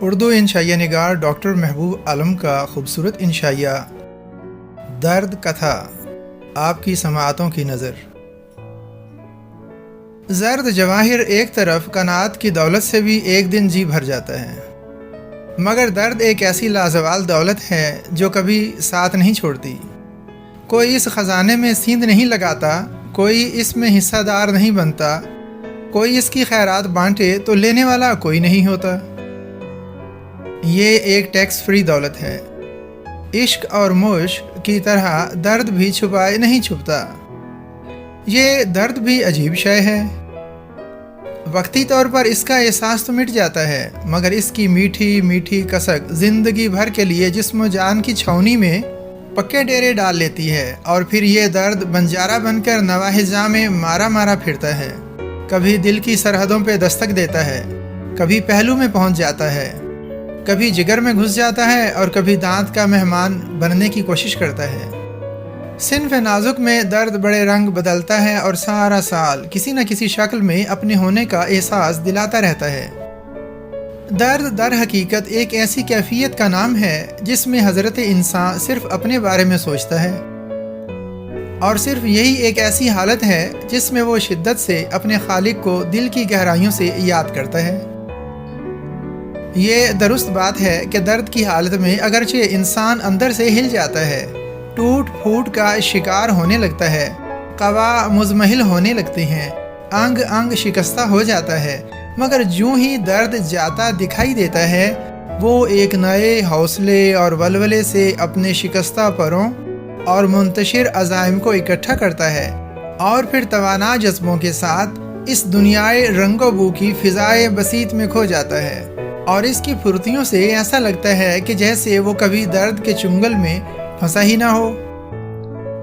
اردو انشائیہ نگار ڈاکٹر محبوب عالم کا خوبصورت انشائیہ درد کتھا، آپ کی سماعتوں کی نظر۔ زرد جواہر ایک طرف کنات کی دولت سے بھی ایک دن جی بھر جاتا ہے، مگر درد ایک ایسی لازوال دولت ہے جو کبھی ساتھ نہیں چھوڑتی۔ کوئی اس خزانے میں سیندھ نہیں لگاتا، کوئی اس میں حصہ دار نہیں بنتا، کوئی اس کی خیرات بانٹے تو لینے والا کوئی نہیں ہوتا۔ یہ ایک ٹیکس فری دولت ہے۔ عشق اور مشق کی طرح درد بھی چھپائے نہیں چھپتا۔ یہ درد بھی عجیب شے ہے۔ وقتی طور پر اس کا احساس تو مٹ جاتا ہے، مگر اس کی میٹھی میٹھی کسک زندگی بھر کے لیے جسم و جان کی چھاؤنی میں پکے ڈیرے ڈال لیتی ہے، اور پھر یہ درد بنجارہ بن کر نواح جاں میں مارا مارا پھرتا ہے۔ کبھی دل کی سرحدوں پہ دستک دیتا ہے، کبھی پہلو میں پہنچ جاتا ہے، کبھی جگر میں گھس جاتا ہے، اور کبھی دانت کا مہمان بننے کی کوشش کرتا ہے۔ صنف نازک میں درد بڑے رنگ بدلتا ہے اور سارا سال کسی نہ کسی شکل میں اپنے ہونے کا احساس دلاتا رہتا ہے۔ درد در حقیقت ایک ایسی کیفیت کا نام ہے جس میں حضرت انسان صرف اپنے بارے میں سوچتا ہے، اور صرف یہی ایک ایسی حالت ہے جس میں وہ شدت سے اپنے خالق کو دل کی گہرائیوں سے یاد کرتا ہے۔ یہ درست بات ہے کہ درد کی حالت میں اگرچہ انسان اندر سے ہل جاتا ہے، ٹوٹ پھوٹ کا شکار ہونے لگتا ہے، قوا مزمحل ہونے لگتے ہیں، انگ انگ شکستہ ہو جاتا ہے، مگر جوں ہی درد جاتا دکھائی دیتا ہے، وہ ایک نئے حوصلے اور ولولے سے اپنے شکستہ پروں اور منتشر عزائم کو اکٹھا کرتا ہے، اور پھر توانا جذبوں کے ساتھ اس دنیائے رنگ و بو کی فضائے بسیط میں کھو جاتا ہے، اور اس کی پھرتیوں سے ایسا لگتا ہے کہ جیسے وہ کبھی درد کے چنگل میں پھنسا ہی نہ ہو۔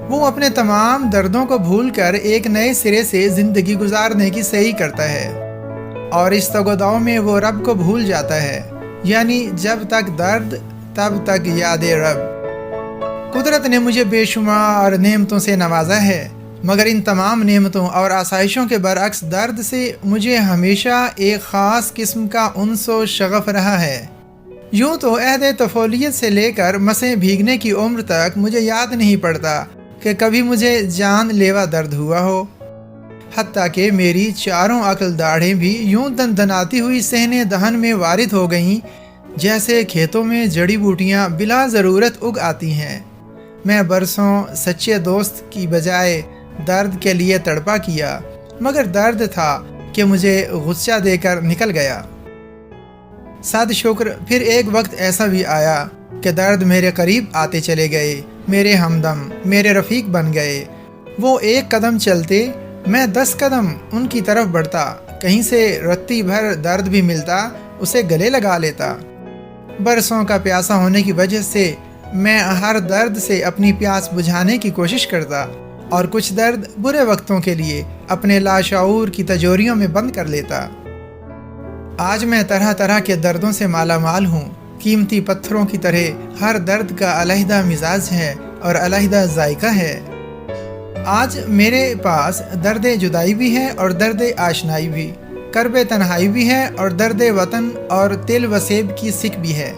وہ اپنے تمام دردوں کو بھول کر ایک نئے سرے سے زندگی گزارنے کی سعی کرتا ہے، اور اس تگ و دو میں وہ رب کو بھول جاتا ہے، یعنی جب تک درد تب تک یاد رب۔ قدرت نے مجھے بے شمار نعمتوں سے نوازا ہے، مگر ان تمام نعمتوں اور آسائشوں کے برعکس درد سے مجھے ہمیشہ ایک خاص قسم کا انس و شغف رہا ہے۔ یوں تو عہد طفولیت سے لے کر مسیں بھیگنے کی عمر تک مجھے یاد نہیں پڑتا کہ کبھی مجھے جان لیوا درد ہوا ہو، حتیٰ کہ میری چاروں عقل داڑھیں بھی یوں دندناتی ہوئی صحن دہن میں وارد ہو گئیں جیسے کھیتوں میں جڑی بوٹیاں بلا ضرورت اگ آتی ہیں۔ میں برسوں سچے دوست کی بجائے درد کے لیے تڑپا کیا، مگر درد تھا کہ مجھے غصہ دے کر نکل گیا۔ صد شکر پھر ایک وقت ایسا بھی آیا کہ درد میرے قریب آتے چلے گئے، میرے ہمدم، میرے رفیق بن گئے۔ وہ ایک قدم چلتے، میں 10 قدم ان کی طرف بڑھتا، کہیں سے رتی بھر درد بھی ملتا اسے گلے لگا لیتا۔ برسوں کا پیاسا ہونے کی وجہ سے میں ہر درد سے اپنی پیاس بجھانے کی کوشش کرتا، اور کچھ درد برے وقتوں کے لیے اپنے لاشعور کی تجوریوں میں بند کر لیتا۔ آج میں طرح طرح کے دردوں سے مالا مال ہوں، قیمتی پتھروں کی طرح ہر درد کا علیحدہ مزاج ہے اور علیحدہ ذائقہ ہے۔ آج میرے پاس درد جدائی بھی ہے اور درد آشنائی بھی، کرب تنہائی بھی ہے اور درد وطن اور تل و سیب کی سکھ بھی ہے،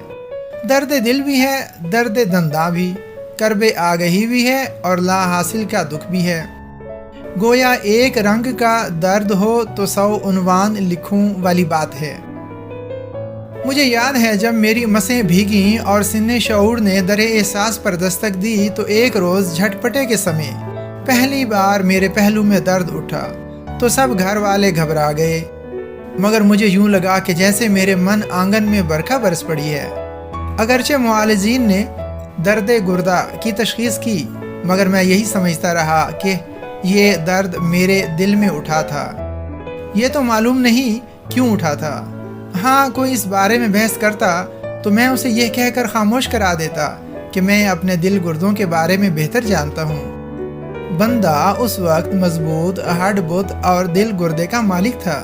درد دل بھی ہے، درد دنداں بھی، کرب آگہی بھی ہے اور لا حاصل کا دکھ بھی ہے۔ گویا ایک رنگ کا درد ہو تو 100 عنوان لکھوں والی بات ہے۔ مجھے یاد ہے جب میری مسیں بھیگیں اور سن شعور نے در احساس پر دستک دی تو ایک روز جھٹپٹے کے سمے پہلی بار میرے پہلو میں درد اٹھا تو سب گھر والے گھبرا گئے، مگر مجھے یوں لگا کہ جیسے میرے من آنگن میں برکھا برس پڑی ہے۔ اگرچہ معالجین نے درد گردہ کی تشخیص کی، مگر میں یہی سمجھتا رہا کہ یہ درد میرے دل میں اٹھا تھا۔ یہ تو معلوم نہیں کیوں اٹھا تھا۔ ہاں کوئی اس بارے میں بحث کرتا تو میں اسے یہ کہہ کر خاموش کرا دیتا کہ میں اپنے دل گردوں کے بارے میں بہتر جانتا ہوں۔ بندہ اس وقت مضبوط ہڈ بت اور دل گردے کا مالک تھا،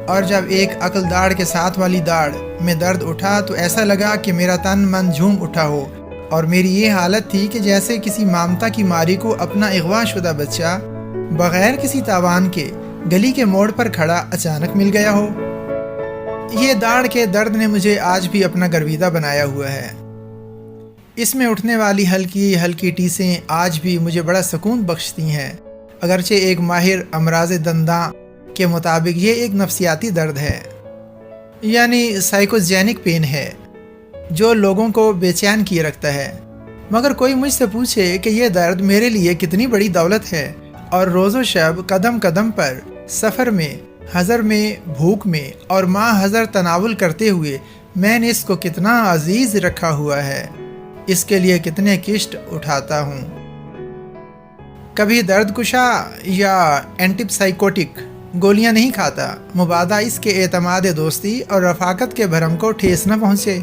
اور جب ایک عقل داڑھ کے ساتھ والی داڑھ میں درد اٹھا تو ایسا لگا کہ میرا تن من جھوم اٹھا ہو، اور میری یہ حالت تھی کہ جیسے کسی مامتا کی ماری کو اپنا اغوا شدہ بچہ بغیر کسی تاوان کے گلی کے موڑ پر کھڑا اچانک مل گیا ہو۔ یہ داڑھ کے درد نے مجھے آج بھی اپنا گرویدہ بنایا ہوا ہے۔ اس میں اٹھنے والی ہلکی ہلکی ٹیسیں آج بھی مجھے بڑا سکون بخشتی ہیں، اگرچہ ایک ماہر امراض دنداں کے مطابق یہ ایک نفسیاتی درد ہے، یعنی سائیکوجینک پین ہے جو لوگوں کو بے چین کیے رکھتا ہے۔ مگر کوئی مجھ سے پوچھے کہ یہ درد میرے لیے کتنی بڑی دولت ہے، اور روز و شب قدم قدم پر سفر میں، حضر میں، بھوک میں اور ماں حضر تناول کرتے ہوئے میں نے اس کو کتنا عزیز رکھا ہوا ہے، اس کے لیے کتنے کشٹ اٹھاتا ہوں۔ کبھی درد کشا یا اینٹی سائیکوٹک گولیاں نہیں کھاتا، مبادا اس کے اعتماد دوستی اور رفاقت کے بھرم کو ٹھیس نہ پہنچے۔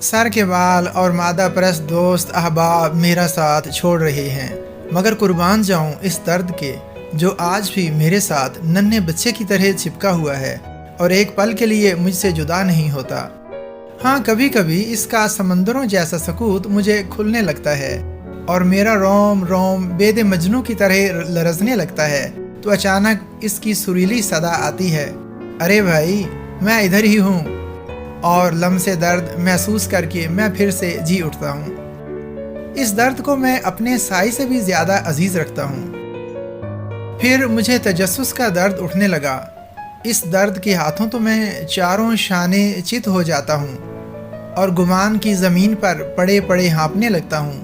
سر کے بال اور مادہ پرست دوست احباب میرا ساتھ چھوڑ رہے ہیں، مگر قربان جاؤں اس درد کے جو آج بھی میرے ساتھ ننھے بچے کی طرح چپکا ہوا ہے اور ایک پل کے لیے مجھ سے جدا نہیں ہوتا۔ ہاں، کبھی کبھی اس کا سمندروں جیسا سکوت مجھے کھلنے لگتا ہے اور میرا روم روم بید مجنوں کی طرح لرزنے لگتا ہے، تو اچانک اس کی سریلی صدا آتی ہے، ارے بھائی میں ادھر ہی ہوں، اور لمسے درد محسوس کر کے میں پھر سے جی اٹھتا ہوں۔ اس درد کو میں اپنے سائے سے بھی زیادہ عزیز رکھتا ہوں۔ پھر مجھے تجسس کا درد اٹھنے لگا۔ اس درد کے ہاتھوں تو میں چاروں شانے چت ہو جاتا ہوں اور گمان کی زمین پر پڑے پڑے ہانپنے لگتا ہوں۔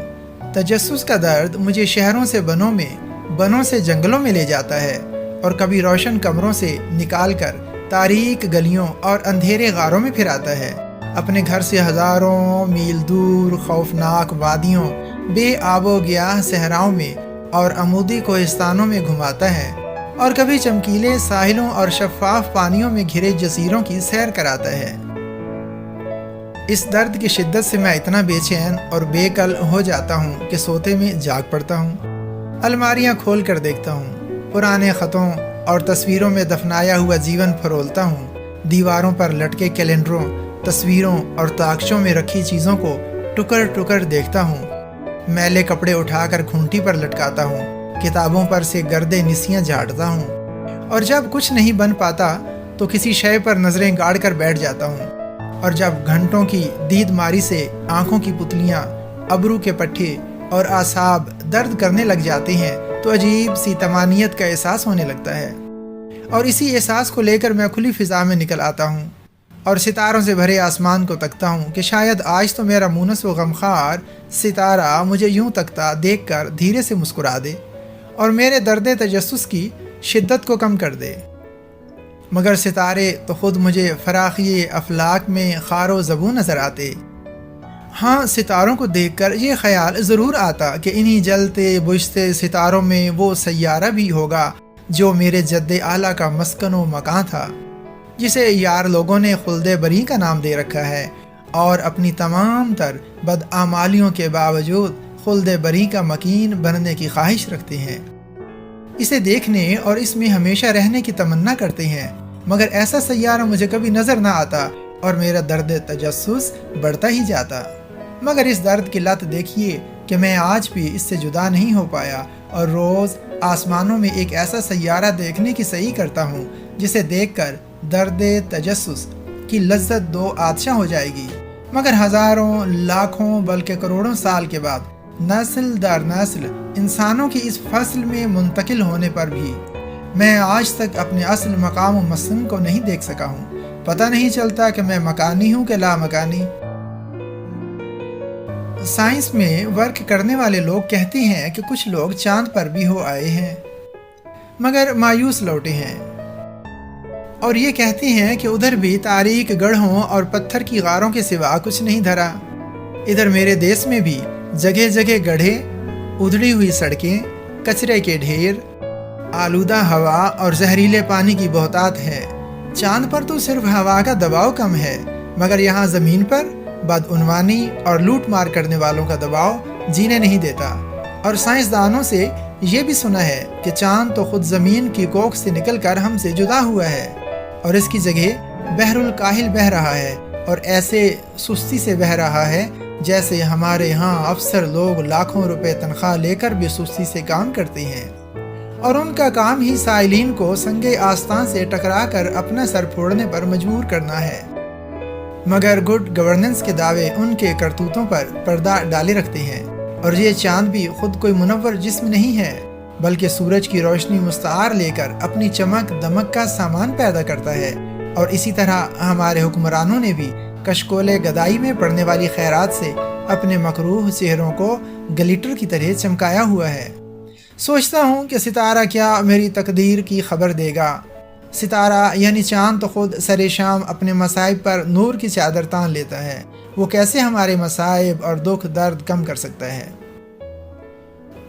تجسس کا درد مجھے شہروں سے بنوں سے جنگلوں میں لے جاتا ہے، اور کبھی روشن کمروں سے نکال کر تاریک گلیوں اور اندھیرے غاروں میں پھراتا ہے، اپنے گھر سے ہزاروں میل دور خوفناک وادیوں، بے آب و گیاہ صحراؤں میں اور عمودی کوہستانوں میں گھماتا ہے، اور کبھی چمکیلے ساحلوں اور شفاف پانیوں میں گھرے جزیروں کی سیر کراتا ہے۔ اس درد کی شدت سے میں اتنا بے چین اور بے کل ہو جاتا ہوں کہ سوتے میں جاگ پڑتا ہوں، الماریاں کھول کر دیکھتا ہوں، پرانے خطوں اور تصویروں میں دفنایا ہوا جیون پھرولتا ہوں، دیواروں پر لٹکے کیلنڈروں، تصویروں اور تاکچوں میں رکھی چیزوں کو ٹکر ٹکر دیکھتا ہوں، میلے کپڑے اٹھا کر کھونٹی پر لٹکاتا ہوں، کتابوں پر سے گردے نسیاں جھاڑتا ہوں، اور جب کچھ نہیں بن پاتا تو کسی شے پر نظریں گاڑ کر بیٹھ جاتا ہوں، اور جب گھنٹوں کی دید ماری سے آنکھوں کی پتلیاں، ابرو کے پٹھے اور اعصاب درد کرنے لگ جاتے ہیں تو عجیب سی طمانینت کا احساس ہونے لگتا ہے، اور اسی احساس کو لے کر میں کھلی فضا میں نکل آتا ہوں اور ستاروں سے بھرے آسمان کو تکتا ہوں کہ شاید آج تو میرا مونس و غمخوار ستارہ مجھے یوں تکتا دیکھ کر دھیرے سے مسکرا دے اور میرے درد تجسس کی شدت کو کم کر دے۔ مگر ستارے تو خود مجھے فراخی افلاک میں خار و زبوں نظر آتے۔ ہاں، ستاروں کو دیکھ کر یہ خیال ضرور آتا کہ انہی جلتے بجھتے ستاروں میں وہ سیارہ بھی ہوگا جو میرے جد اعلیٰ کا مسکن و مکان تھا، جسے یار لوگوں نے خلد بری کا نام دے رکھا ہے، اور اپنی تمام تر بدعمالیوں کے باوجود خلد بری کا مکین بننے کی خواہش رکھتے ہیں، اسے دیکھنے اور اس میں ہمیشہ رہنے کی تمنا کرتے ہیں، مگر ایسا سیارہ مجھے کبھی نظر نہ آتا اور میرا درد تجسس بڑھتا ہی جاتا۔ مگر اس درد کی لت دیکھیے کہ میں آج بھی اس سے جدا نہیں ہو پایا، اور روز آسمانوں میں ایک ایسا سیارہ دیکھنے کی سعی کرتا ہوں جسے دیکھ کر درد تجسس کی لذت دو آتشاں ہو جائے گی۔ مگر ہزاروں، لاکھوں بلکہ کروڑوں سال کے بعد نسل در نسل انسانوں کی اس فصل میں منتقل ہونے پر بھی میں آج تک اپنے اصل مقام و مسکن کو نہیں دیکھ سکا ہوں۔ پتہ نہیں چلتا کہ میں مکانی ہوں کہ لا مکانی۔ سائنس میں ورک کرنے والے لوگ کہتے ہیں کہ کچھ لوگ چاند پر بھی ہو آئے ہیں مگر مایوس لوٹے ہیں، اور یہ کہتے ہیں کہ ادھر بھی تاریک گڑھوں اور پتھر کی غاروں کے سوا کچھ نہیں دھرا۔ ادھر میرے دیس میں بھی جگہ جگہ گڑھے، ادھڑی ہوئی سڑکیں، کچرے کے ڈھیر، آلودہ ہوا اور زہریلے پانی کی بہتات ہے۔ چاند پر تو صرف ہوا کا دباؤ کم ہے، مگر یہاں زمین پر بدعنوانی اور لوٹ مار کرنے والوں کا دباؤ جینے نہیں دیتا۔ اور سائنسدانوں سے یہ بھی سنا ہے کہ چاند تو خود زمین کی کوکھ سے نکل کر ہم سے جدا ہوا ہے، اور اس کی جگہ بحر الکاہل بہہ رہا ہے، اور ایسے سستی سے بہہ رہا ہے جیسے ہمارے ہاں افسر لوگ لاکھوں روپے تنخواہ لے کر بھی سستی سے کام کرتے ہیں، اور ان کا کام ہی سائلین کو سنگ آستان سے ٹکرا کر اپنا سر پھوڑنے پر مجبور کرنا ہے۔ مگر گڈ گورننس کے دعوے ان کے کرتوتوں پر پردہ ڈالے رکھتے ہیں، اور یہ چاند بھی خود کوئی منور جسم نہیں ہے، بلکہ سورج کی روشنی مستعار لے کر اپنی چمک دمک کا سامان پیدا کرتا ہے۔ اور اسی طرح ہمارے حکمرانوں نے بھی کشکول گدائی میں پڑنے والی خیرات سے اپنے مکروہ چہروں کو گلیٹر کی طرح چمکایا ہوا ہے۔ سوچتا ہوں کہ ستارہ کیا میری تقدیر کی خبر دے گا۔ ستارہ یعنی چاند تو خود سر شام اپنے مصائب پر نور کی چادر تان لیتا ہے، وہ کیسے ہمارے مصائب اور دکھ درد کم کر سکتا ہے؟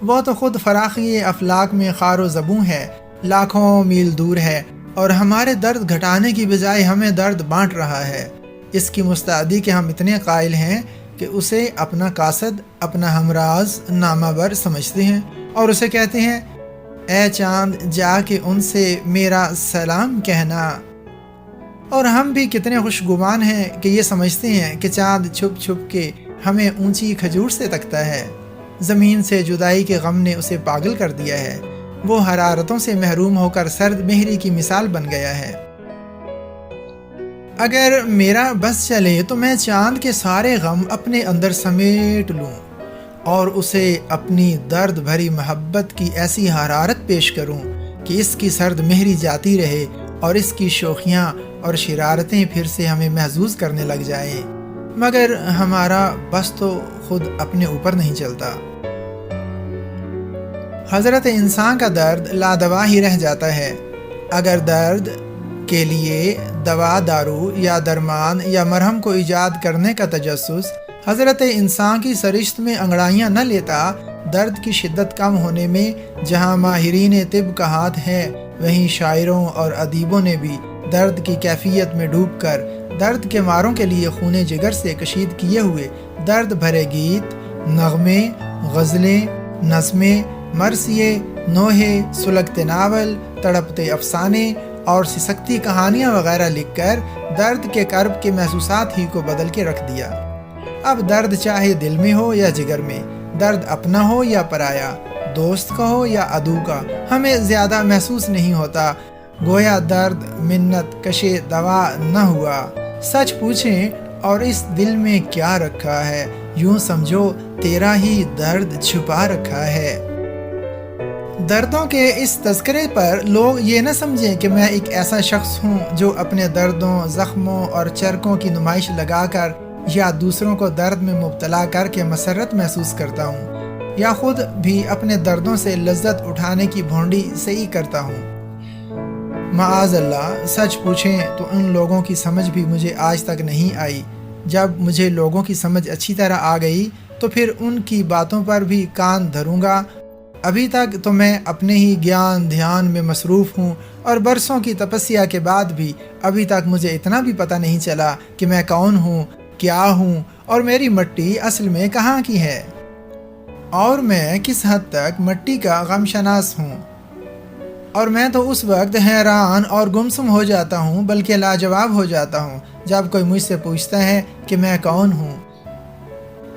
وہ تو خود فراخی افلاک میں خار و زبوں ہے، لاکھوں میل دور ہے، اور ہمارے درد گھٹانے کی بجائے ہمیں درد بانٹ رہا ہے۔ اس کی مستعدی کے ہم اتنے قائل ہیں کہ اسے اپنا قاصد، اپنا ہمراز، نامہ بر سمجھتے ہیں، اور اسے کہتے ہیں اے چاند جا کے ان سے میرا سلام کہنا۔ اور ہم بھی کتنے خوشگمان ہیں کہ یہ سمجھتے ہیں کہ چاند چھپ چھپ کے ہمیں اونچی کھجور سے تکتا ہے۔ زمین سے جدائی کے غم نے اسے پاگل کر دیا ہے، وہ حرارتوں سے محروم ہو کر سرد مہری کی مثال بن گیا ہے۔ اگر میرا بس چلے تو میں چاند کے سارے غم اپنے اندر سمیٹ لوں اور اسے اپنی درد بھری محبت کی ایسی حرارت پیش کروں کہ اس کی سرد مہری جاتی رہے اور اس کی شوخیاں اور شرارتیں پھر سے ہمیں محظوظ کرنے لگ جائیں، مگر ہمارا بس تو خود اپنے اوپر نہیں چلتا۔ حضرت انسان کا درد لادوا ہی رہ جاتا ہے۔ اگر درد کے لیے دوا دارو یا درمان یا مرہم کو ایجاد کرنے کا تجسس حضرت انسان کی سرشت میں انگڑائیاں نہ لیتا، درد کی شدت کم ہونے میں جہاں ماہرین طب کا ہاتھ ہے، وہیں شاعروں اور ادیبوں نے بھی درد کی کیفیت میں ڈوب کر درد کے ماروں کے لیے خون جگر سے کشید کیے ہوئے درد بھرے گیت، نغمے، غزلیں، نظمیں، مرثیے، نوحے، سلگتے ناول، تڑپتے افسانے اور سسکتی کہانیاں وغیرہ لکھ کر درد کے کرب کے محسوسات ہی کو بدل کے رکھ دیا۔ اب درد چاہے دل میں ہو یا جگر میں، درد اپنا ہو یا پرایا، دوست کا ہو یا عدو کا، ہمیں زیادہ محسوس نہیں ہوتا، گویا درد منت کشے دوا نہ ہوا۔ سچ پوچھیں اور اس دل میں کیا رکھا ہے، یوں سمجھو تیرا ہی درد چھپا رکھا ہے۔ دردوں کے اس تذکرے پر لوگ یہ نہ سمجھیں کہ میں ایک ایسا شخص ہوں جو اپنے دردوں، زخموں اور چرکوں کی نمائش لگا کر یا دوسروں کو درد میں مبتلا کر کے مسرت محسوس کرتا ہوں، یا خود بھی اپنے دردوں سے لذت اٹھانے کی بھونڈی صحیح کرتا ہوں۔ معاذ اللہ، سچ پوچھیں تو ان لوگوں کی سمجھ بھی مجھے آج تک نہیں آئی۔ جب مجھے لوگوں کی سمجھ اچھی طرح آ گئی تو پھر ان کی باتوں پر بھی کان دھروں گا۔ ابھی تک تو میں اپنے ہی گیان دھیان میں مصروف ہوں، اور برسوں کی تپسیا کے بعد بھی ابھی تک مجھے اتنا بھی پتہ نہیں چلا کہ میں کون ہوں، کیا ہوں، اور میری مٹی اصل میں کہاں کی ہے، اور میں کس حد تک مٹی کا غم شناس ہوں۔ اور میں تو اس وقت حیران اور گمسم ہو جاتا ہوں، بلکہ لاجواب ہو جاتا ہوں، جب کوئی مجھ سے پوچھتا ہے کہ میں کون ہوں۔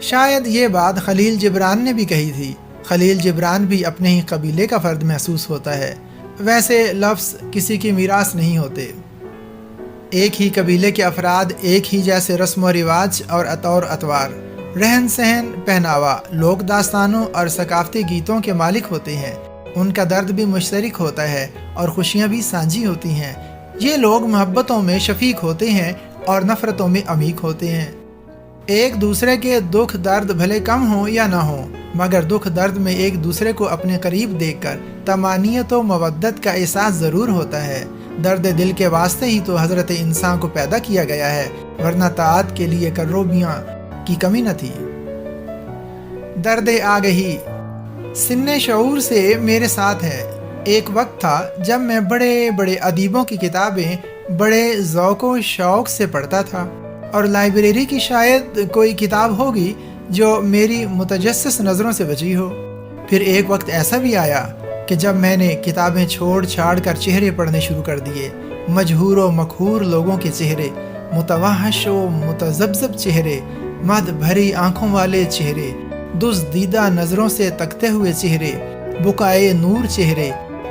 شاید یہ بات خلیل جبران نے بھی کہی تھی۔ خلیل جبران بھی اپنے ہی قبیلے کا فرد محسوس ہوتا ہے۔ ویسے لفظ کسی کی میراث نہیں ہوتے، ایک ہی قبیلے کے افراد ایک ہی جیسے رسم و رواج اور اطور اطوار، رہن سہن، پہناوا، لوک داستانوں اور ثقافتی گیتوں کے مالک ہوتے ہیں۔ ان کا درد بھی مشترک ہوتا ہے اور خوشیاں بھی سانجھی ہوتی ہیں۔ یہ لوگ محبتوں میں شفیق ہوتے ہیں اور نفرتوں میں عمیق ہوتے ہیں۔ ایک دوسرے کے دکھ درد بھلے کم ہوں یا نہ ہوں، مگر دکھ درد میں ایک دوسرے کو اپنے قریب دیکھ کر طمانینت و مودت کا احساس ضرور ہوتا ہے۔ درد دل کے واسطے ہی تو حضرت انسان کو پیدا کیا گیا ہے، ورنہ طاعت کے لیے کروبیاں کی کمی نہ تھی۔ درد آگہی سن شعور سے میرے ساتھ ہے۔ ایک وقت تھا جب میں بڑے بڑے ادیبوں کی کتابیں بڑے ذوق و شوق سے پڑھتا تھا، اور لائبریری کی شاید کوئی کتاب ہوگی جو میری متجسس نظروں سے بچی ہو۔ پھر ایک وقت ایسا بھی آیا کہ جب میں نے کتابیں چھوڑ چھاڑ کر چہرے پڑھنے شروع کر دیے، مجہور و مقہور لوگوں کے چہرے، متوحش و متذبذب چہرے، مد بھری آنکھوں والے چہرے، دزدیدہ نظروں سے تکتے ہوئے چہرے، بکائے نور چہرے،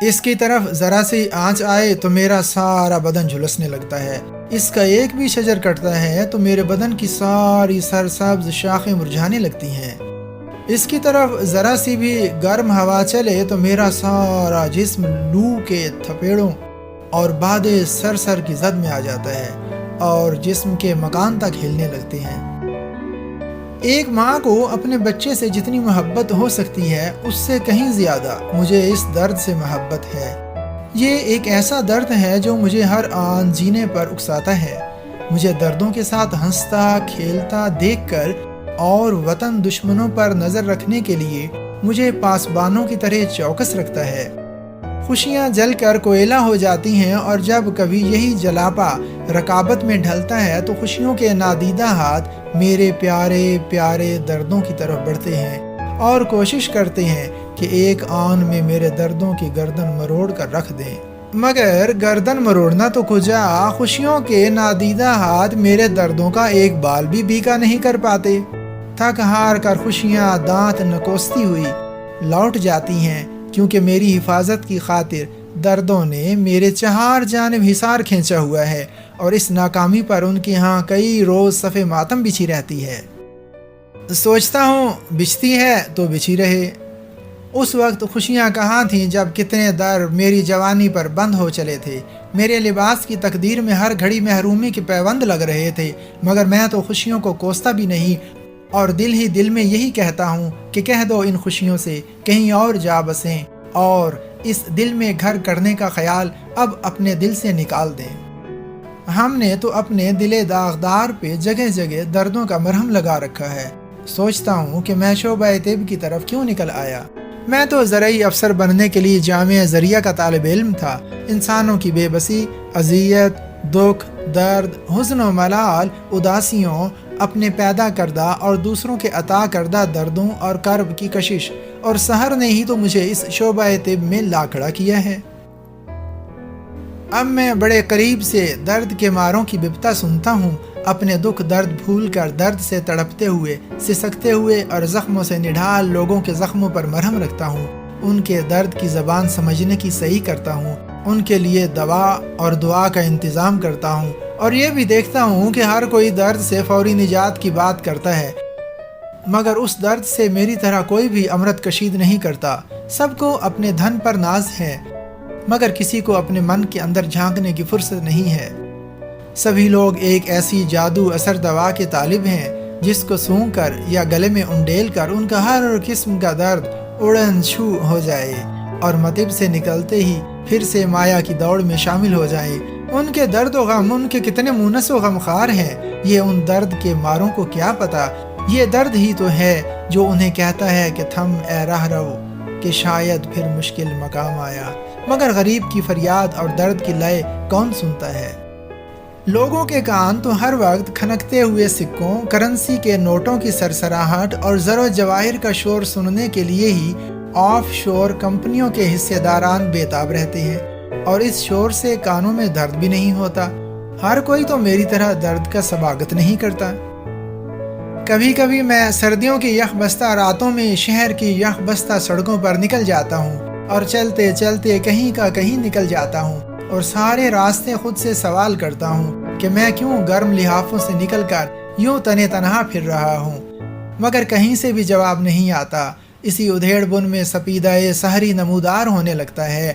اس کی طرف ذرا سی آنچ آئے تو میرا سارا بدن جھلسنے لگتا ہے، اس کا ایک بھی شجر کٹتا ہے تو میرے بدن کی ساری سرسبز شاخیں مرجھانے لگتی ہیں، اس کی طرف ذرا سی بھی گرم ہوا چلے تو میرا سارا جسم لو کے تھپیڑوں اور باد سر کی زد میں آ جاتا ہے اور جسم کے مکان تک ہلنے لگتے ہیں۔ ایک ماں کو اپنے بچے سے جتنی محبت ہو سکتی ہے اس سے کہیں زیادہ مجھے اس درد سے محبت ہے۔ یہ ایک ایسا درد ہے جو مجھے ہر آن جینے پر اکساتا ہے، مجھے دردوں کے ساتھ ہنستا کھیلتا دیکھ کر اور وطن دشمنوں پر نظر رکھنے کے لیے مجھے پاسبانوں کی طرح چوکس رکھتا ہے۔ خوشیاں جل کر کوئلہ ہو جاتی ہیں اور جب کبھی یہی جلاپا رکابت میں ڈھلتا ہے تو خوشیوں کے نادیدہ ہاتھ میرے پیارے پیارے دردوں کی طرف بڑھتے ہیں اور کوشش کرتے ہیں کہ ایک آن میں میرے دردوں کی گردن مروڑ کر رکھ دیں، مگر گردن مروڑنا تو کجا، خوشیوں کے نادیدہ ہاتھ میرے دردوں کا ایک بال بھی بیکا نہیں کر پاتے۔ تھک ہار کر خوشیاں دانت نکوستی ہوئی لوٹ جاتی ہیں، کیونکہ میری حفاظت کی خاطر دردوں نے میرے چہار جانب حصار کھینچا ہوا ہے اور اس ناکامی پر ان کے ہاں کئی روز صف ماتم بچھی رہتی ہے۔ سوچتا ہوں بچھتی ہے تو بچھی رہے۔ اس وقت خوشیاں کہاں تھیں جب کتنے در میری جوانی پر بند ہو چلے تھے، میرے لباس کی تقدیر میں ہر گھڑی محرومی کے پیوند لگ رہے تھے، مگر میں تو خوشیوں کو کوستا بھی نہیں اور دل ہی دل میں یہی کہتا ہوں کہ کہہ دو ان خوشیوں سے کہیں اور جا بسیں اور اس دل میں گھر کرنے کا خیال اب اپنے دل سے نکال دیں۔ ہم نے تو اپنے دل داغدار پہ جگہ جگہ دردوں کا مرہم لگا رکھا ہے۔ سوچتا ہوں کہ میں شعبہ طب کی طرف کیوں نکل آیا۔ میں تو زرعی افسر بننے کے لیے جامعہ ذریعہ کا طالب علم تھا۔ انسانوں کی بے بسی، اذیت، دکھ، درد، حزن و ملال، اداسیوں، اپنے پیدا کردہ اور دوسروں کے عطا کردہ دردوں اور کرب کی کشش اور سحر نے ہی تو مجھے اس شعبہ طب میں لا کھڑا کیا ہے۔ اب میں بڑے قریب سے درد کے ماروں کی بپتا سنتا ہوں، اپنے دکھ درد بھول کر درد سے تڑپتے ہوئے، سسکتے ہوئے اور زخموں سے نڈھال لوگوں کے زخموں پر مرہم رکھتا ہوں، ان کے درد کی زبان سمجھنے کی صحیح کرتا ہوں، ان کے لیے دوا اور دعا کا انتظام کرتا ہوں، اور یہ بھی دیکھتا ہوں کہ ہر کوئی درد سے فوری نجات کی بات کرتا ہے، مگر اس درد سے میری طرح کوئی بھی امرت کشید نہیں کرتا۔ سب کو اپنے دھن پر ناز ہے، مگر کسی کو اپنے من کے اندر جھانکنے کی فرصت نہیں ہے۔ سبھی لوگ ایک ایسی جادو اثر دوا کے طالب ہیں جس کو سونگھ کر یا گلے میں انڈیل کر ان کا ہر قسم کا درد اڑن چھو ہو جائے اور مطب سے نکلتے ہی پھر سے مایا کی دوڑ میں شامل ہو جائے۔ ان کے درد و غم ان کے کتنے مونس و غمخوار ہیں، یہ ان درد کے ماروں کو کیا پتا۔ یہ درد ہی تو ہے جو انہیں کہتا ہے کہ تھم اے راہ رو کہ شاید پھر مشکل مقام آیا، مگر غریب کی فریاد اور درد کی لے کون سنتا ہے۔ لوگوں کے کان تو ہر وقت کھنکتے ہوئے سکوں، کرنسی کے نوٹوں کی سرسراہٹ اور زر و جواہر کا شور سننے کے لیے ہی آف شور کمپنیوں کے حصے داران بےتاب رہتے ہیں، اور اس شور سے کانوں میں درد بھی نہیں ہوتا۔ ہر کوئی تو میری طرح درد کا سباگت نہیں کرتا۔ کبھی کبھی میں سردیوں کی یخ بستہ راتوں میں شہر کی یخ بستہ سڑکوں پر نکل جاتا ہوں اور چلتے چلتے کہیں کا کہیں نکل جاتا ہوں اور سارے راستے خود سے سوال کرتا ہوں کہ میں کیوں گرم لحافوں سے نکل کر یوں تنے تنہا پھر رہا ہوں، مگر کہیں سے بھی جواب نہیں آتا۔ اسی ادھیڑ بن میں سپیدہ سحری نمودار ہونے لگتا ہے،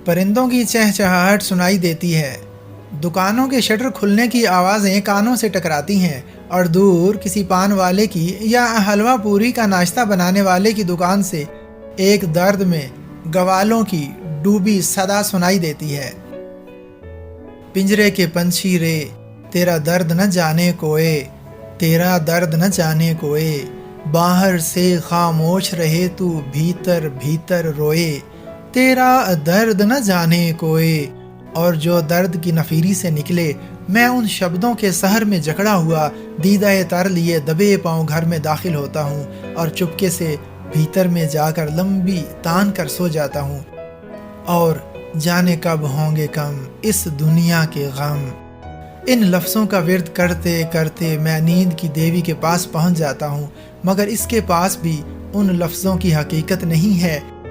پرندوں کی چہچہاہٹ سنائی دیتی ہے، دکانوں کے شٹر کھلنے کی آوازیں کانوں سے ٹکراتی ہیں، اور دور کسی پان والے کی یا حلوہ پوری کا ناشتہ بنانے والے کی دکان سے ایک درد میں گوالوں کی ڈوبی صدا سنائی دیتی ہے۔ پنجرے کے پنچھی رے تیرا درد نہ جانے کوئے، تیرا درد نہ جانے کوئے، باہر سے خاموش رہے تو بھیتر بھیتر روئے، تیرا درد نہ جانے کوئے۔ اور جو درد کی نفیری سے نکلے، میں ان شبدوں کے سحر میں جکڑا ہوا دیدہ تر لیے دبے پاؤں گھر میں داخل ہوتا ہوں اور چپکے سے بھیتر میں جا کر لمبی تان کر سو جاتا ہوں، اور جانے کب ہوں گے کم اس دنیا کے غم۔ ان لفظوں کا ورد کرتے کرتے میں نیند کی دیوی کے پاس پہنچ جاتا ہوں، مگر اس کے پاس بھی ان لفظوں کی حقیقت نہیں ہے